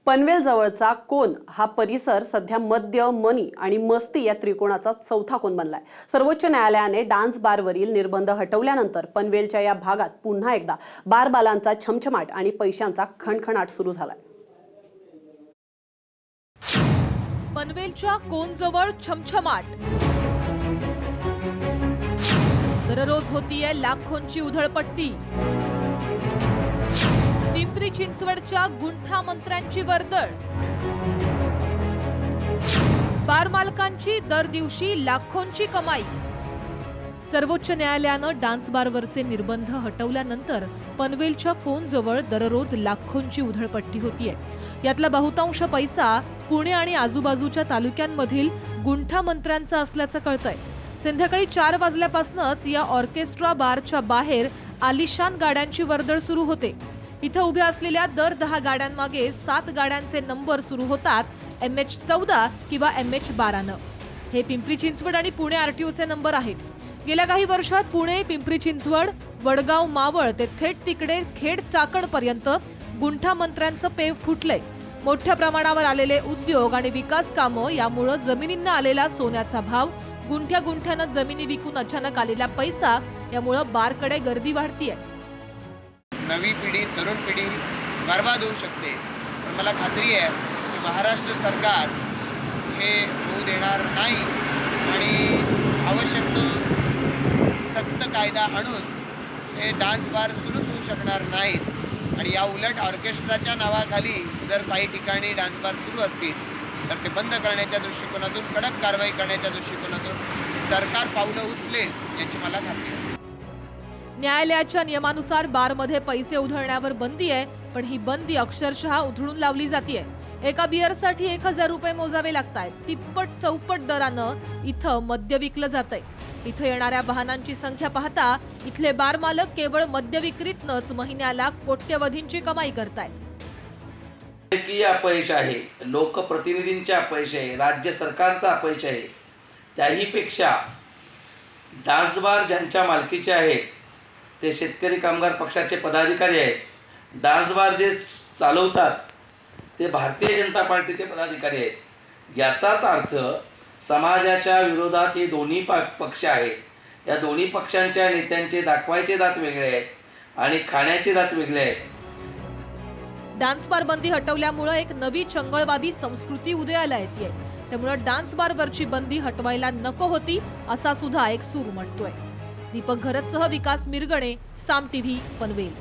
पनवेल जवळचा कोन हा परिसर सध्या मद्य, मनी आणि मस्ती या त्रिकोणाचा चौथा कोन बनलाय। सर्वोच्च न्यायालयाने डान्स बारवरील निर्बंध हटवल्यानंतर पनवेलच्या या भागात पुन्हा एकदा बारबालांचा छमछमाट आणि पैशांचा खणखणाट सुरू झालाय। पनवेलच्या कोनजवळ छमछमाट, दररोज होतीये लाखोंची उधळपट्टी। पिंपरी चिंचवडच्या गुंठा मंत्र्यांची वर्दळ, बार मालकांची दर दिवशी लाखोंची कमाई। सर्वोच्च न्यायालयानं डान्स बारवरचे निर्बंध हटवल्यानंतर पनवेलच्या कोनजवळ दररोज लाखोंची उधळपट्टी होतीये। यातला बहुतांश पैसा पुणे आणि आजूबाजूच्या तालुक्यांमधील गुंठा मंत्र्यांचा असल्याचं कळतंय। संध्याकाळी 4 वाजल्यापासूनच या ऑर्केस्ट्रा बारच्या बाहेर आलिशान गाड्यांची वर्दळ सुरू होते। इथं उभ्या असलेल्या दर 10 गाड्यांमागे 7 गाड्यांचे नंबर सुरू होतात MH14 किंवा MH12 न। हे पिंपरी चिंचवड आणि पुणे RTOचे नंबर आहेत। गेल्या काही वर्षात पुणे, पिंपरी चिंचवड, वडगाव, मावळ ते थेट तिकडे खेड चाकण पर्यंत गुंठा मंत्र्यांचं पेव फुटलंय। मोठ्या प्रमाणावर आलेले उद्योग आणि विकास कामं यामुळे जमिनींना आलेला सोन्याचा भाव, गुंठ्या गुंठ्यानं जमिनी विकून अचानक आलेला पैसा यामुळे बारकडे गर्दी वाढतीये। नवी पिढी, तरुण पिढी बर्बाद होऊ शकते, पण मला खात्री आहे की महाराष्ट्र सरकार हे होऊ देणार नाही आणि आवश्यक तो सक्त कायदा आणून हे डान्स बार सुरूच होऊ शकणार नाहीत। आणि या उलट ऑर्केस्ट्राच्या नावाखाली जर काही ठिकाणी डान्स बार सुरू असतील तर ते बंद करण्याच्या दृष्टिकोनातून, कडक कारवाई करण्याच्या दृष्टिकोनातून सरकार पावलं उचलेल याची मला खात्री आहे। न्यायालयाच्या नियमानुसार बारमध्ये पैसे उधळण्यावर बंदी आहे, पण ही बंदी अक्षरशः उधळून लावली जातीये। एका बिअरसाठी 1000 रुपये मोजावे लागतात। तिप्पट चौपट दरानं इथं मद्य विकलं जातंय। इथं येणाऱ्या वाहनांची संख्या पाहता इथले बार मालक केवळ मद्य विक्रीतनंच महिन्याला कोट्यवधींची कमाई करतायत। की अपयश आहे, लोकप्रतिनिधींचे अपयश आहे, राज्य सरकारचा अपयश आहे। त्याही पेक्षा डान्स बार ज्यांच्या मालकीचे आहेत ते शेतकरी कामगार पक्षाचे पदाधिकारी आहेत। डान्स बार जे चालवतात ते भारतीय जनता पार्टीचे पदाधिकारी आहेत। याचाच अर्थ समाजाच्या विरोधात हे दोन्ही पक्ष आहेत। या दोन्ही पक्षांच्या नेत्यांचे दाखवायचे दात वेगळे आहेत आणि खाण्याचे दात वेगळे आहेत। डान्स बार बंदी हटवल्यामुळे एक नवी चंगळवादी संस्कृती उदयाला येते। त्यामुळे डान्स बारवरची बंदी हटवायला नको होती असा सुद्धा एक सूर उमटतोय। दीपक घरतसह विकास मिरगणे, साम TV, पनवेल।